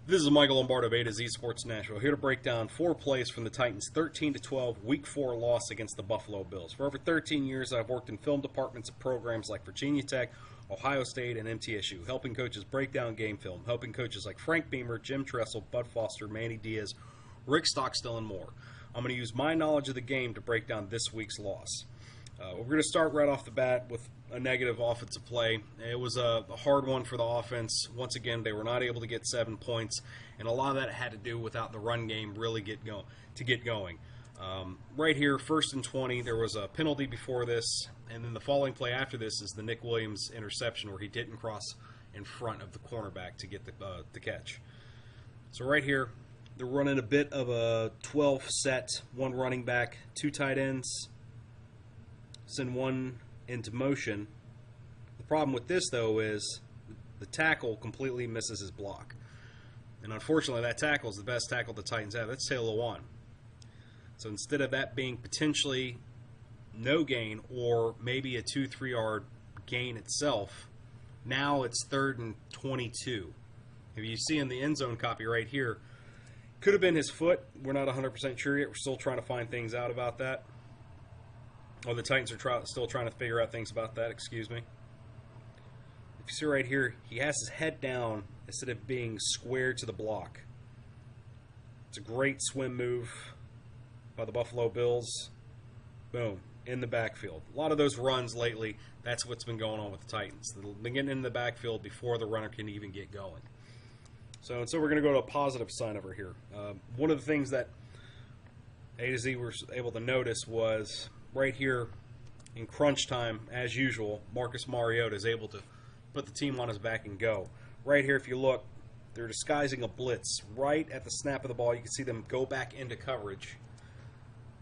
This is Michael Lombardo of A to Z Sports Nashville, here to break down 4 plays from the Titans' 13-12 Week 4 loss against the Buffalo Bills. For over 13 years, I've worked in film departments at programs like Virginia Tech, Ohio State, and MTSU, helping coaches break down game film, helping coaches like Frank Beamer, Jim Tressel, Bud Foster, Manny Diaz, Rick Stockstill, and more. I'm going to use my knowledge of the game to break down this week's loss. We're going to start right off the bat with a negative offensive play. It was a hard one for the offense. Once again, they were not able to get 7 points, and a lot of that had to do without the run game really get going. Right here, 1st and 20, there was a penalty before this, and then the following play after this is the Nick Williams interception where he didn't cross in front of the cornerback to get the catch. So right here, they're running a bit of a 12 set, 1 running back, 2 tight ends, send 1 into motion. The problem with this, though, is the tackle completely misses his block. And unfortunately, that tackle is the best tackle the Titans have. That's Lewan. So instead of that being potentially no gain or maybe a 2-3 yard gain itself, now it's 3rd and 22. If you see in the end zone copy right here, could have been his foot. We're not 100% sure yet. We're still trying to find things out about that. Oh, the Titans are still trying to figure out things about that, excuse me. If you see right here, he has his head down instead of being squared to the block. It's a great swim move by the Buffalo Bills. Boom, in the backfield. A lot of those runs lately, that's what's been going on with the Titans. They've been getting in the backfield before the runner can even get going. So we're going to go to a positive sign over here. One of the things that A to Z were able to notice was right here in crunch time, as usual, Marcus Mariota is able to put the team on his back and go. Right here, if you look, they're disguising a blitz. Right at the snap of the ball, you can see them go back into coverage.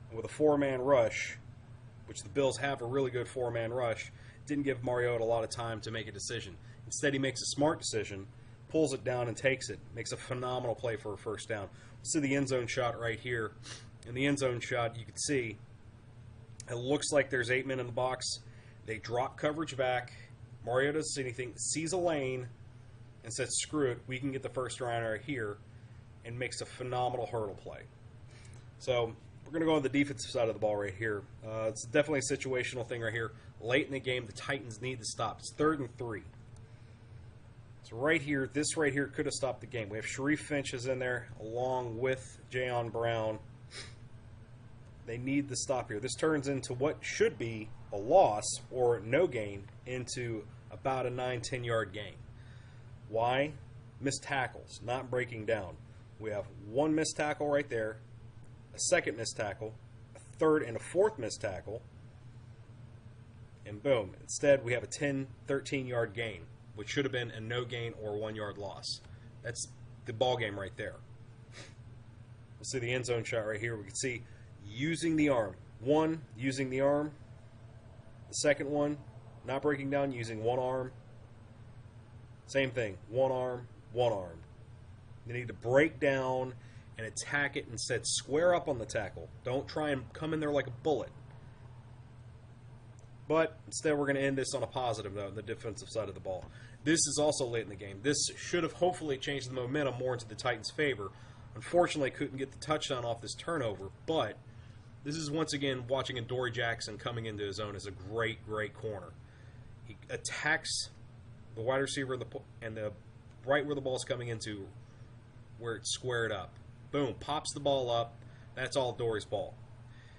And with a 4-man rush, which the Bills have a really good 4-man rush, didn't give Mariota a lot of time to make a decision. Instead, he makes a smart decision, pulls it down and takes it. Makes a phenomenal play for a first down. Let's see the end zone shot right here. In the end zone shot, you can see it looks like there's 8 men in the box. They drop coverage back. Mariota doesn't see anything, sees a lane, and says, screw it, we can get the first down right here, and makes a phenomenal hurdle play. So we're going to go on the defensive side of the ball right here. It's definitely a situational thing right here. Late in the game, the Titans need to stop. It's 3rd and 3. So right here, this right here could have stopped the game. We have Sharif Finch is in there along with Jayon Brown. They need the stop here. This turns into what should be a loss or no gain into about a 9-10 yard gain. Why? Missed tackles, not breaking down. We have 1 missed tackle right there, a 2nd missed tackle, a 3rd and a 4th missed tackle, and boom. Instead, we have a 10-13 yard gain, which should have been a no gain or 1 yard loss. That's the ball game right there. We'll see the end zone shot right here. We can see using the arm. 1, using the arm. The 2nd one, not breaking down, using 1 arm. Same thing, 1 arm, 1 arm. They need to break down and attack it instead. Square up on the tackle. Don't try and come in there like a bullet. But instead, we're going to end this on a positive note on the defensive side of the ball. This is also late in the game. This should have hopefully changed the momentum more into the Titans' favor. Unfortunately, couldn't get the touchdown off this turnover, but this is once again watching Adoree Jackson coming into his own as a great, great corner. He attacks the wide receiver and the right where the ball's coming into, where it's squared up. Boom, pops the ball up. That's all Adoree's ball.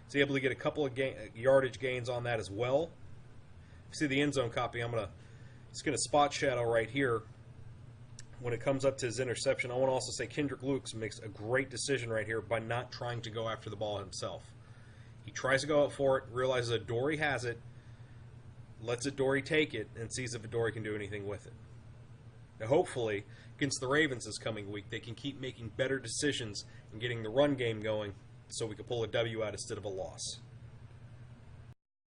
He's able to get a couple of yardage gains on that as well. See the end zone copy. It's going to spot shadow right here. When it comes up to his interception, I want to also say Kendrick Lukes makes a great decision right here by not trying to go after the ball himself. He tries to go out for it, realizes Adoree has it, lets Adoree take it, and sees if Adoree can do anything with it. Now, hopefully, against the Ravens this coming week, they can keep making better decisions and getting the run game going so we can pull a W out instead of a loss.